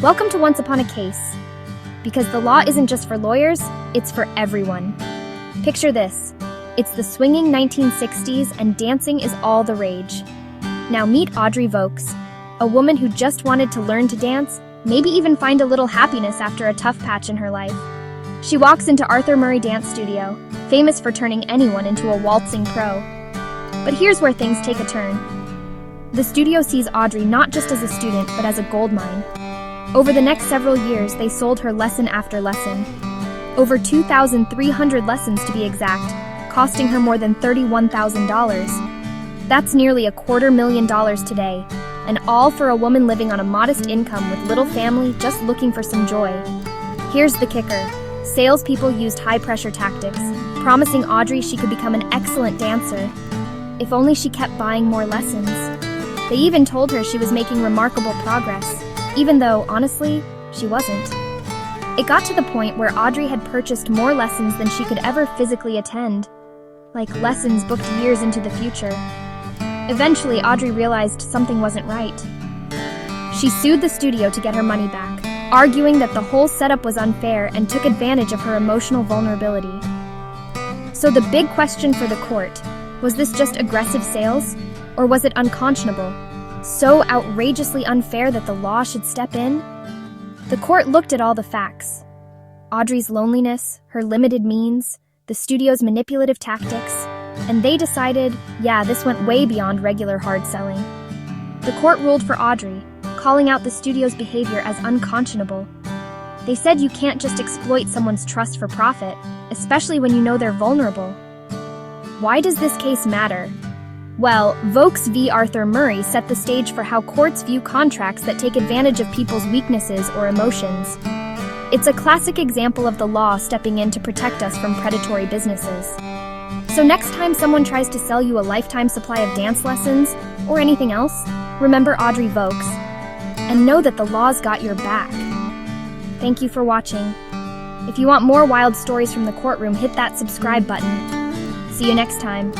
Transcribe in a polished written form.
Welcome to Once Upon a Case. Because the law isn't just for lawyers, it's for everyone. Picture this. It's the swinging 1960s and dancing is all the rage. Now meet Audrey Vokes, a woman who just wanted to learn to dance, maybe even find a little happiness after a tough patch in her life. She walks into Arthur Murray Dance Studio, famous for turning anyone into a waltzing pro. But here's where things take a turn. The studio sees Audrey not just as a student, but as a goldmine. Over the next several years, they sold her lesson after lesson. Over 2,300 lessons to be exact, costing her more than $31,000. That's nearly $250,000 today, and all for a woman living on a modest income with little family just looking for some joy. Here's the kicker. Salespeople used high-pressure tactics, promising Audrey she could become an excellent dancer, if only she kept buying more lessons. They even told her she was making remarkable progress, even though, honestly, she wasn't. It got to the point where Audrey had purchased more lessons than she could ever physically attend, like lessons booked years into the future. Eventually, Audrey realized something wasn't right. She sued the studio to get her money back, arguing that the whole setup was unfair and took advantage of her emotional vulnerability. So the big question for the court, was this just aggressive sales, or was it unconscionable? So outrageously unfair that the law should step in? The court looked at all the facts. Audrey's loneliness, her limited means, the studio's manipulative tactics, and they decided, yeah, this went way beyond regular hard selling. The court ruled for Audrey, calling out the studio's behavior as unconscionable. They said you can't just exploit someone's trust for profit, especially when you know they're vulnerable. Why does this case matter? Well, Vokes v. Arthur Murray set the stage for how courts view contracts that take advantage of people's weaknesses or emotions. It's a classic example of the law stepping in to protect us from predatory businesses. So next time someone tries to sell you a lifetime supply of dance lessons, or anything else, remember Audrey Vokes, and know that the law's got your back. Thank you for watching. If you want more wild stories from the courtroom, hit that subscribe button. See you next time.